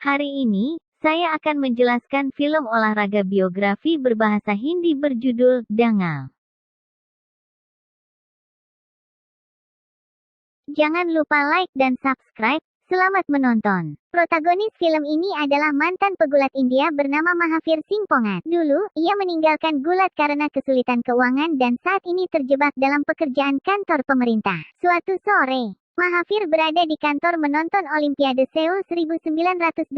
Hari ini, saya akan menjelaskan film olahraga biografi berbahasa Hindi berjudul Dangal. Jangan lupa like dan subscribe. Selamat menonton. Protagonis film ini adalah mantan pegulat India bernama Mahavir Singh Pongat. Dulu, ia meninggalkan gulat karena kesulitan keuangan dan saat ini terjebak dalam pekerjaan kantor pemerintah. Suatu sore, Mahavir berada di kantor menonton Olimpiade Seoul 1988.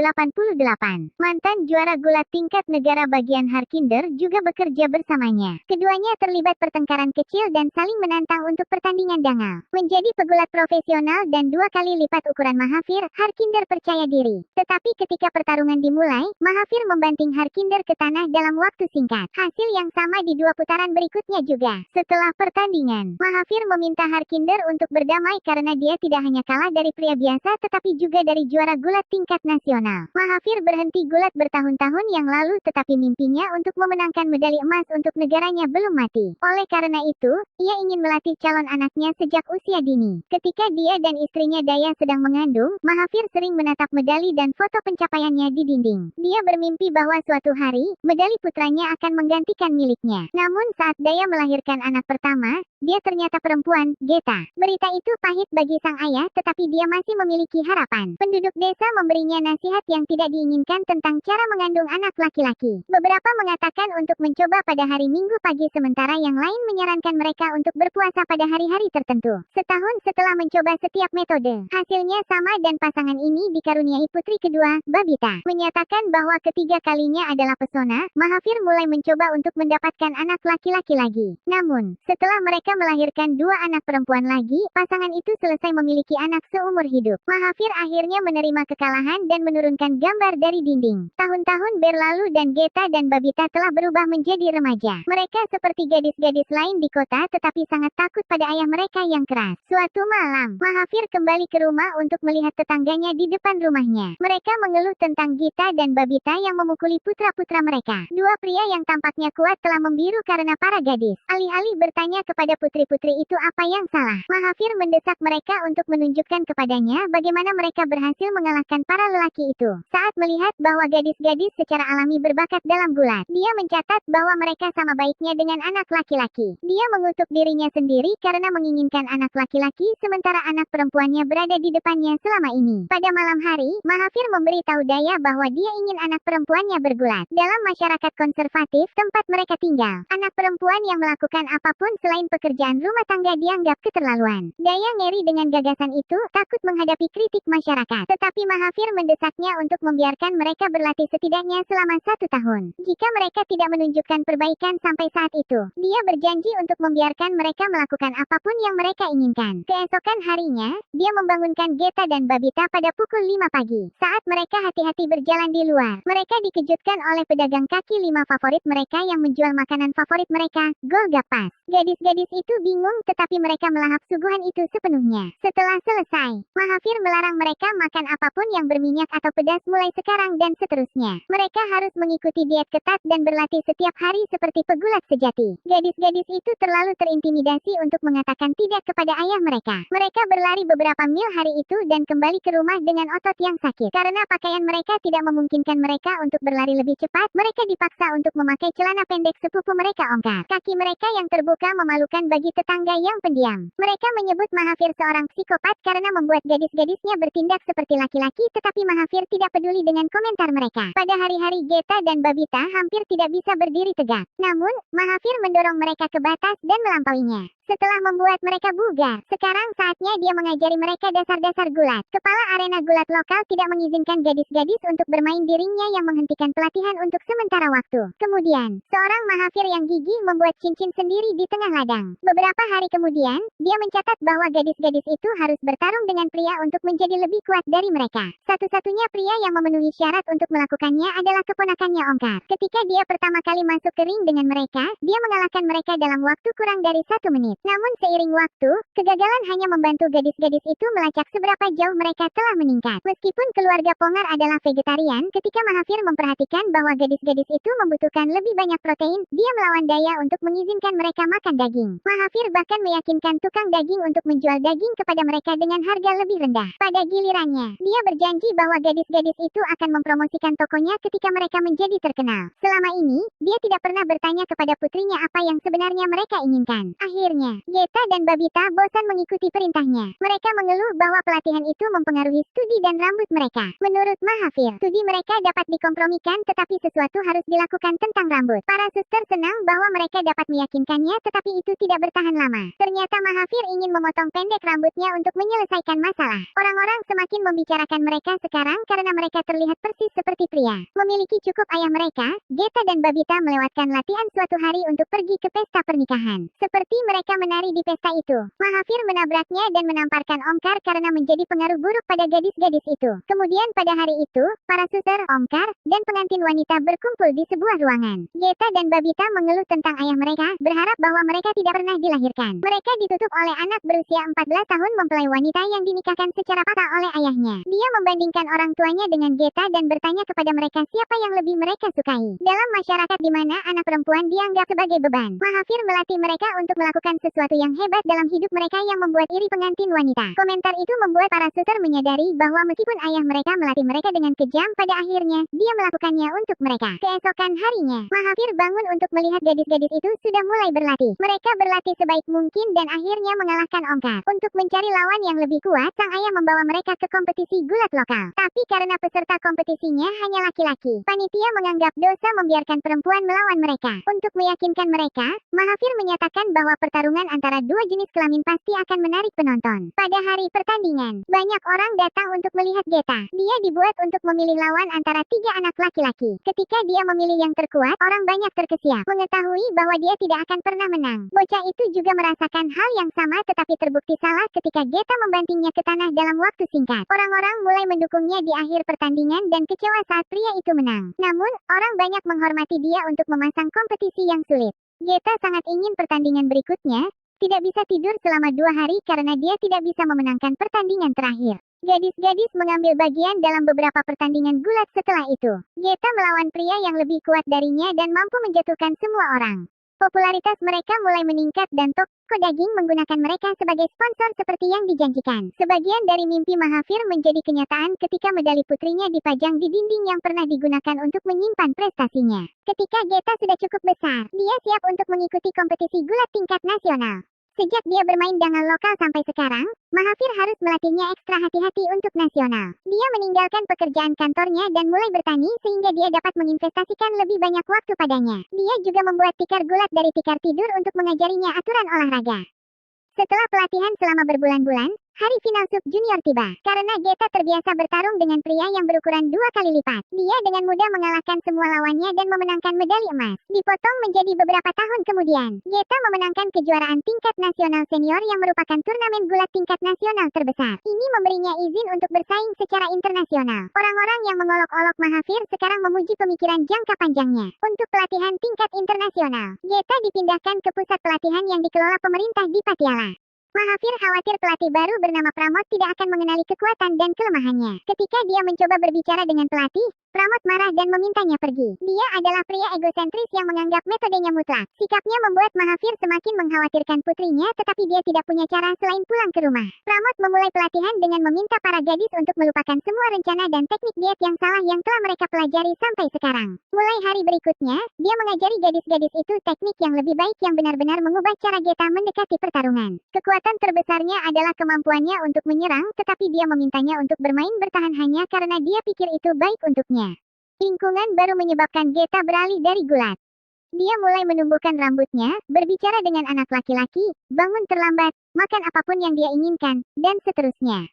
Mantan juara gulat tingkat negara bagian Harkinder juga bekerja bersamanya. Keduanya terlibat pertengkaran kecil dan saling menantang untuk pertandingan dangal. Menjadi pegulat profesional dan 2 kali lipat ukuran Mahavir, Harkinder percaya diri. Tetapi ketika pertarungan dimulai, Mahavir membanting Harkinder ke tanah dalam waktu singkat. Hasil yang sama di 2 putaran berikutnya juga. Setelah pertandingan, Mahavir meminta Harkinder untuk berdamai karena dia tidak hanya kalah dari pria biasa tetapi juga dari juara gulat tingkat nasional. Mahavir berhenti gulat bertahun-tahun yang lalu tetapi mimpinya untuk memenangkan medali emas untuk negaranya belum mati. Oleh karena itu, ia ingin melatih calon anaknya sejak usia dini. Ketika dia dan istrinya Daya sedang mengandung, Mahavir sering menatap medali dan foto pencapaiannya di dinding. Dia bermimpi bahwa suatu hari, medali putranya akan menggantikan miliknya. Namun saat Daya melahirkan anak pertama, dia ternyata perempuan, Geta. Berita itu pahit bagi sang ayah tetapi dia masih memiliki harapan. Penduduk desa memberinya nasihat yang tidak diinginkan tentang cara mengandung anak laki-laki. Beberapa mengatakan untuk mencoba pada hari Minggu pagi sementara yang lain menyarankan mereka untuk berpuasa pada hari-hari tertentu. Setahun setelah mencoba setiap metode, hasilnya sama dan pasangan ini dikaruniai putri kedua, Babita. Menyatakan bahwa ketiga kalinya adalah pesona, Mahavir mulai mencoba untuk mendapatkan anak laki-laki lagi. Namun, setelah mereka melahirkan 2 anak perempuan lagi, pasangan itu selesai memiliki anak seumur hidup. Mahavir akhirnya menerima kekalahan dan menurunkan gambar dari dinding. Tahun-tahun berlalu dan Geta dan Babita telah berubah menjadi remaja. Mereka seperti gadis-gadis lain di kota tetapi sangat takut pada ayah mereka yang keras. Suatu malam, Mahavir kembali ke rumah untuk melihat tetangganya di depan rumahnya. Mereka mengeluh tentang Gita dan Babita yang memukuli putra-putra mereka. 2 pria yang tampaknya kuat telah membiru karena para gadis. Alih-alih bertanya kepada putri-putri itu apa yang salah, Mahavir mendesak mereka untuk menunjukkan kepadanya bagaimana mereka berhasil mengalahkan para lelaki itu. Saat melihat bahwa gadis-gadis secara alami berbakat dalam gulat, dia mencatat bahwa mereka sama baiknya dengan anak laki-laki. Dia mengutuk dirinya sendiri karena menginginkan anak laki-laki sementara anak perempuannya berada di depannya selama ini. Pada malam hari, Mahavir memberitahu Daya bahwa dia ingin anak perempuannya bergulat. Dalam masyarakat konservatif tempat mereka tinggal, anak perempuan yang melakukan apapun selain pekerjaan rumah tangga dianggap keterlaluan. Daya ngeri dengan gagasan itu, takut menghadapi kritik masyarakat. Tetapi Mahavir mendesaknya untuk membiarkan mereka berlatih setidaknya selama 1 tahun. Jika mereka tidak menunjukkan perbaikan sampai saat itu, dia berjanji untuk membiarkan mereka melakukan apapun yang mereka inginkan. Keesokan harinya, dia membangunkan Geta dan Babita pada pukul 5 pagi. Saat mereka hati-hati berjalan di luar, mereka dikejutkan oleh pedagang kaki 5 favorit mereka yang menjual makanan favorit mereka, Golgappas. Gadis-gadis itu bingung tetapi mereka melahap suguhan itu sepenuhnya. Setelah selesai, Mahavir melarang mereka makan apapun yang berminyak atau pedas mulai sekarang dan seterusnya. Mereka harus mengikuti diet ketat dan berlatih setiap hari seperti pegulat sejati. Gadis-gadis itu terlalu terintimidasi untuk mengatakan tidak kepada ayah mereka. Mereka berlari beberapa mil hari itu dan kembali ke rumah dengan otot yang sakit. Karena pakaian mereka tidak memungkinkan mereka untuk berlari lebih cepat, mereka dipaksa untuk memakai celana pendek sepupu mereka ongkar. Kaki mereka yang terbuka memalukan bagi tetangga yang pendiam. Mereka menyebut Mahavir seorang psikopat karena membuat gadis-gadisnya bertindak seperti laki-laki tetapi Mahavir tidak peduli dengan komentar mereka. Pada hari-hari Geta dan Babita hampir tidak bisa berdiri tegak. Namun, Mahavir mendorong mereka ke batas dan melampauinya. Setelah membuat mereka bugar, sekarang saatnya dia mengajari mereka dasar-dasar gulat. Kepala arena gulat lokal tidak mengizinkan gadis-gadis untuk bermain di ringnya yang menghentikan pelatihan untuk sementara waktu. Kemudian, seorang Mahavir yang gigih membuat cincin sendiri di tengah ladang. Beberapa hari kemudian, dia mencatat bahwa gadis-gadis itu harus bertarung dengan pria untuk menjadi lebih kuat dari mereka. Satu-satunya pria yang memenuhi syarat untuk melakukannya adalah keponakannya Ongkar. Ketika dia pertama kali masuk ke ring dengan mereka, dia mengalahkan mereka dalam waktu kurang dari 1 menit. Namun seiring waktu, kegagalan hanya membantu gadis-gadis itu melacak seberapa jauh mereka telah meningkat. Meskipun keluarga Pongar adalah vegetarian, ketika Mahavir memperhatikan bahwa gadis-gadis itu membutuhkan lebih banyak protein, dia melawan Daya untuk mengizinkan mereka makan daging. Mahavir bahkan meyakinkan tukang daging untuk menjual daging kepada mereka dengan harga lebih rendah. Pada gilirannya, dia berjanji bahwa gadis-gadis itu akan mempromosikan tokonya ketika mereka menjadi terkenal. Selama ini, dia tidak pernah bertanya kepada putrinya apa yang sebenarnya mereka inginkan. Akhirnya, Geta dan Babita bosan mengikuti perintahnya. Mereka mengeluh bahwa pelatihan itu mempengaruhi studi dan rambut mereka. Menurut Mahavir, studi mereka dapat dikompromikan tetapi sesuatu harus dilakukan tentang rambut. Para suster senang bahwa mereka dapat meyakinkannya tetapi itu tidak bertahan lama. Ternyata Mahavir ingin memotong pendek rambutnya untuk menyelesaikan masalah. Orang-orang semakin membicarakan mereka sekarang karena mereka terlihat persis seperti pria. Memiliki cukup ayah mereka, Geta dan Babita melewatkan latihan suatu hari untuk pergi ke pesta pernikahan. Seperti mereka menari di pesta itu, Mahavir menabraknya dan menamparkan Omkar karena menjadi pengaruh buruk pada gadis-gadis itu. Kemudian pada hari itu, para suster, Omkar, dan pengantin wanita berkumpul di sebuah ruangan. Geta dan Babita mengeluh tentang ayah mereka, berharap bahwa mereka tidak pernah dilahirkan. Mereka ditutup oleh anak berusia 14 tahun mempelai wanita yang dinikahkan secara paksa oleh ayahnya. Dia membandingkan orang tuanya dengan Geta dan bertanya kepada mereka siapa yang lebih mereka sukai. Dalam masyarakat di mana anak perempuan dianggap sebagai beban, Mahavir melatih mereka untuk melakukan sesuatu yang hebat dalam hidup mereka yang membuat iri pengantin wanita. Komentar itu membuat para suster menyadari bahwa meskipun ayah mereka melatih mereka dengan kejam, pada akhirnya dia melakukannya untuk mereka. Keesokan harinya, Mahavir bangun untuk melihat gadis-gadis itu sudah mulai berlatih. Mereka berlatih sebaik mungkin dan akhirnya mengalahkan Omkar. Untuk mencari lawan yang lebih kuat, sang ayah membawa mereka ke kompetisi gulat lokal. Tapi karena peserta kompetisinya hanya laki-laki, panitia menganggap dosa membiarkan perempuan melawan mereka. Untuk meyakinkan mereka, Mahavir menyatakan bahwa pertarungan antara dua jenis kelamin pasti akan menarik penonton. Pada hari pertandingan, banyak orang datang untuk melihat Geta. Dia dibuat untuk memilih lawan antara 3 anak laki-laki. Ketika dia memilih yang terkuat, orang banyak terkesiap, mengetahui bahwa dia tidak akan pernah menang. Bocah itu juga merasakan hal yang sama tetapi terbukti salah ketika Geta membantingnya ke tanah dalam waktu singkat. Orang-orang mulai mendukungnya di akhir pertandingan dan kecewa saat pria itu menang. Namun, orang banyak menghormati dia untuk memasang kompetisi yang sulit. Geta sangat ingin pertandingan berikutnya, tidak bisa tidur selama 2 hari karena dia tidak bisa memenangkan pertandingan terakhir. Gadis-gadis mengambil bagian dalam beberapa pertandingan gulat setelah itu. Geta melawan pria yang lebih kuat darinya dan mampu menjatuhkan semua orang. Popularitas mereka mulai meningkat dan toko daging menggunakan mereka sebagai sponsor seperti yang dijanjikan. Sebagian dari mimpi Mahavir menjadi kenyataan ketika medali putrinya dipajang di dinding yang pernah digunakan untuk menyimpan prestasinya. Ketika Geta sudah cukup besar, dia siap untuk mengikuti kompetisi gulat tingkat nasional. Sejak dia bermain dengan lokal sampai sekarang, Mahavir harus melatihnya ekstra hati-hati untuk nasional. Dia meninggalkan pekerjaan kantornya dan mulai bertani sehingga dia dapat menginvestasikan lebih banyak waktu padanya. Dia juga membuat tikar gulat dari tikar tidur untuk mengajarinya aturan olahraga. Setelah pelatihan selama berbulan-bulan, hari final sub junior tiba. Karena Geta terbiasa bertarung dengan pria yang berukuran 2 kali lipat, dia dengan mudah mengalahkan semua lawannya dan memenangkan medali emas. Dipotong menjadi beberapa tahun kemudian, Geta memenangkan kejuaraan tingkat nasional senior yang merupakan turnamen gulat tingkat nasional terbesar. Ini memberinya izin untuk bersaing secara internasional. Orang-orang yang mengolok-olok Mahavir sekarang memuji pemikiran jangka panjangnya. Untuk pelatihan tingkat internasional, Geta dipindahkan ke pusat pelatihan yang dikelola pemerintah di Patiala. Mahavir khawatir pelatih baru bernama Pramod tidak akan mengenali kekuatan dan kelemahannya. Ketika dia mencoba berbicara dengan pelatih, Pramod marah dan memintanya pergi. Dia adalah pria egosentris yang menganggap metodenya mutlak. Sikapnya membuat Mahavir semakin mengkhawatirkan putrinya tetapi dia tidak punya cara selain pulang ke rumah. Pramod memulai pelatihan dengan meminta para gadis untuk melupakan semua rencana dan teknik diet yang salah yang telah mereka pelajari sampai sekarang. Mulai hari berikutnya, dia mengajari gadis-gadis itu teknik yang lebih baik yang benar-benar mengubah cara Geta mendekati pertarungan. Kekuatan terbesarnya adalah kemampuannya untuk menyerang tetapi dia memintanya untuk bermain bertahan hanya karena dia pikir itu baik untuknya. Lingkungan baru menyebabkan Geta beralih dari gulat. Dia mulai menumbuhkan rambutnya, berbicara dengan anak laki-laki, bangun terlambat, makan apapun yang dia inginkan, dan seterusnya.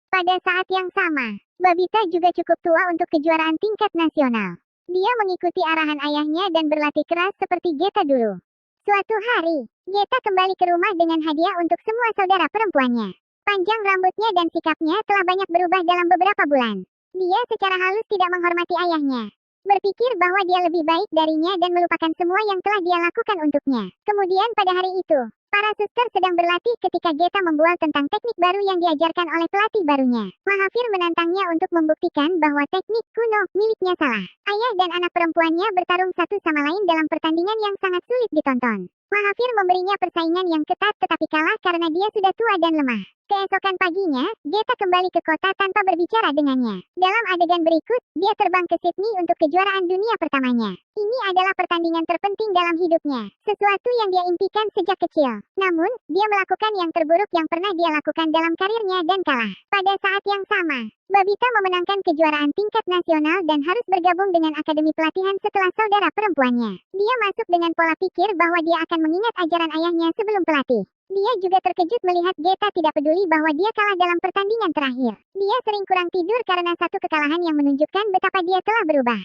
Pada saat yang sama, Babita juga cukup tua untuk kejuaraan tingkat nasional. Dia mengikuti arahan ayahnya dan berlatih keras seperti Geta dulu. Suatu hari, Geta kembali ke rumah dengan hadiah untuk semua saudara perempuannya. Panjang rambutnya dan sikapnya telah banyak berubah dalam beberapa bulan. Dia secara halus tidak menghormati ayahnya. Berpikir bahwa dia lebih baik darinya dan melupakan semua yang telah dia lakukan untuknya. Kemudian pada hari itu, para suster sedang berlatih ketika Geta membual tentang teknik baru yang diajarkan oleh pelatih barunya. Mahavir menantangnya untuk membuktikan bahwa teknik kuno miliknya salah. Ayah dan anak perempuannya bertarung satu sama lain dalam pertandingan yang sangat sulit ditonton. Mahavir memberinya persaingan yang ketat tetapi kalah karena dia sudah tua dan lemah. Keesokan paginya, Geta kembali ke kota tanpa berbicara dengannya. Dalam adegan berikut, dia terbang ke Sydney untuk kejuaraan dunia pertamanya. Ini adalah pertandingan terpenting dalam hidupnya, sesuatu yang dia impikan sejak kecil. Namun, dia melakukan yang terburuk yang pernah dia lakukan dalam karirnya dan kalah. Pada saat yang sama, Babita memenangkan kejuaraan tingkat nasional dan harus bergabung dengan akademi pelatihan setelah saudara perempuannya. Dia masuk dengan pola pikir bahwa dia akan mengingat ajaran ayahnya sebelum pelatih. Dia juga terkejut melihat Geta tidak peduli bahwa dia kalah dalam pertandingan terakhir. Dia sering kurang tidur karena satu kekalahan yang menunjukkan betapa dia telah berubah.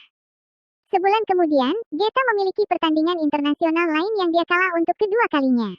Sebulan kemudian, Geta memiliki pertandingan internasional lain yang dia kalah untuk kedua kalinya.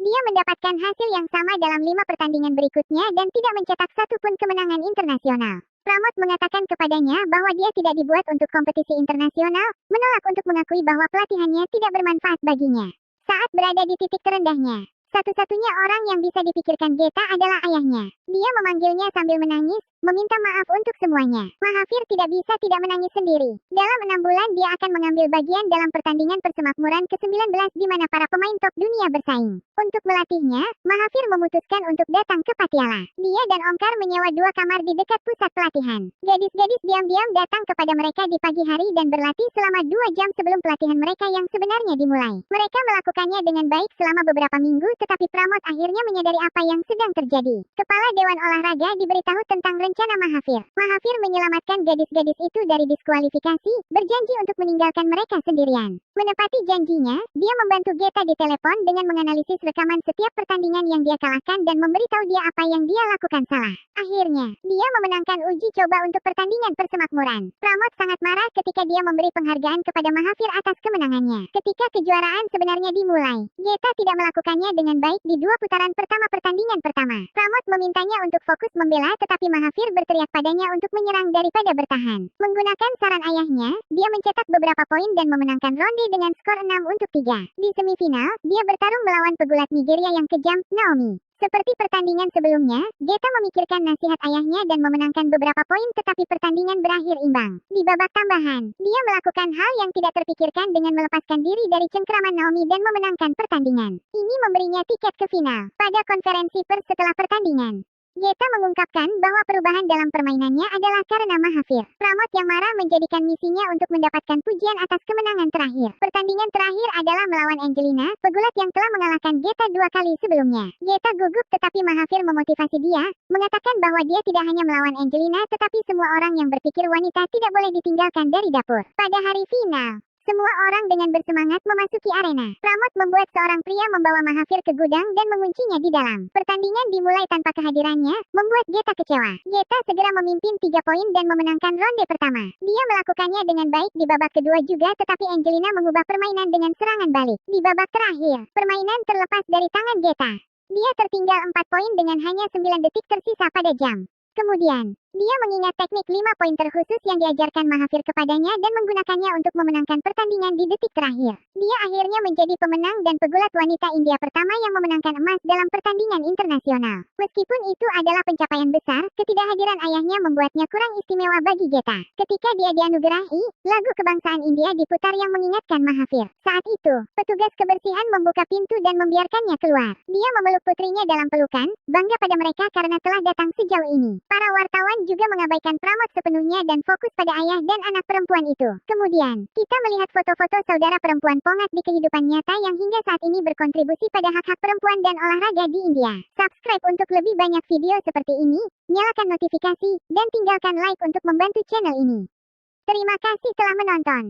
Dia mendapatkan hasil yang sama dalam 5 pertandingan berikutnya dan tidak mencetak satupun kemenangan internasional. Pramod mengatakan kepadanya bahwa dia tidak dibuat untuk kompetisi internasional, menolak untuk mengakui bahwa pelatihannya tidak bermanfaat baginya. Saat berada di titik terendahnya, satu-satunya orang yang bisa dipikirkan Geta adalah ayahnya. Dia memanggilnya sambil menangis, meminta maaf untuk semuanya. Mahathir tidak bisa tidak menangis sendiri. Dalam 6 bulan dia akan mengambil bagian dalam pertandingan persemakmuran ke-19 di mana para pemain top dunia bersaing. Untuk melatihnya, Mahathir memutuskan untuk datang ke Patiala. Dia dan Omkar menyewa 2 kamar di dekat pusat pelatihan. Gadis-gadis diam-diam datang kepada mereka di pagi hari dan berlatih selama 2 jam sebelum pelatihan mereka yang sebenarnya dimulai. Mereka melakukannya dengan baik selama beberapa minggu, tetapi Pramod akhirnya menyadari apa yang sedang terjadi. Kepala Dewan Olahraga diberitahu tentang rencana Mahathir. Mahathir menyelamatkan gadis-gadis itu dari diskualifikasi, berjanji untuk meninggalkan mereka sendirian. Menepati janjinya, dia membantu Geta di telepon dengan menganalisis rekaman setiap pertandingan yang dia kalahkan dan memberitahu dia apa yang dia lakukan salah. Akhirnya, dia memenangkan uji coba untuk pertandingan persemakmuran. Pramod sangat marah ketika dia memberi penghargaan kepada Mahathir atas kemenangannya. Ketika kejuaraan sebenarnya dimulai, Geta tidak melakukannya dengan baik di 2 putaran pertama pertandingan pertama. Pramod memintanya untuk fokus membela, tetapi Mahathir berteriak padanya untuk menyerang daripada bertahan. Menggunakan saran ayahnya, dia mencetak beberapa poin dan memenangkan ronde dengan skor 6-3. Di semifinal, dia bertarung melawan pegulat Nigeria yang kejam, Naomi. Seperti pertandingan sebelumnya, Geta memikirkan nasihat ayahnya dan memenangkan beberapa poin, tetapi pertandingan berakhir imbang. Di babak tambahan, dia melakukan hal yang tidak terpikirkan dengan melepaskan diri dari cengkeraman Naomi dan memenangkan pertandingan. Ini memberinya tiket ke final. Pada konferensi pers setelah pertandingan, Geta mengungkapkan bahwa perubahan dalam permainannya adalah karena Mahathir. Pramod yang marah menjadikan misinya untuk mendapatkan pujian atas kemenangan terakhir. Pertandingan terakhir adalah melawan Angelina, pegulat yang telah mengalahkan Geta 2 kali sebelumnya. Geta gugup tetapi Mahathir memotivasi dia, mengatakan bahwa dia tidak hanya melawan Angelina tetapi semua orang yang berpikir wanita tidak boleh ditinggalkan dari dapur. Pada hari final, semua orang dengan bersemangat memasuki arena. Pramod membuat seorang pria membawa Mahathir ke gudang dan menguncinya di dalam. Pertandingan dimulai tanpa kehadirannya, membuat Geta kecewa. Geta segera memimpin 3 poin dan memenangkan ronde pertama. Dia melakukannya dengan baik di babak kedua juga, tetapi Angelina mengubah permainan dengan serangan balik. Di babak terakhir, permainan terlepas dari tangan Geta. Dia tertinggal 4 poin dengan hanya 9 detik tersisa pada jam. Kemudian, dia mengingat teknik 5 pointer khusus yang diajarkan Mahathir kepadanya dan menggunakannya untuk memenangkan pertandingan di detik terakhir. Dia akhirnya menjadi pemenang dan pegulat wanita India pertama yang memenangkan emas dalam pertandingan internasional. Meskipun itu adalah pencapaian besar, ketidakhadiran ayahnya membuatnya kurang istimewa bagi Geta. Ketika dia dianugerahi, lagu kebangsaan India diputar yang mengingatkan Mahathir. Saat itu, petugas kebersihan membuka pintu dan membiarkannya keluar. Dia memeluk putrinya dalam pelukan, bangga pada mereka karena telah datang sejauh ini. Para wartawan juga mengabaikan Pramod sepenuhnya dan fokus pada ayah dan anak perempuan itu. Kemudian, kita melihat foto-foto saudara perempuan Pongat di kehidupan nyata yang hingga saat ini berkontribusi pada hak-hak perempuan dan olahraga di India. Subscribe untuk lebih banyak video seperti ini, nyalakan notifikasi, dan tinggalkan like untuk membantu channel ini. Terima kasih telah menonton.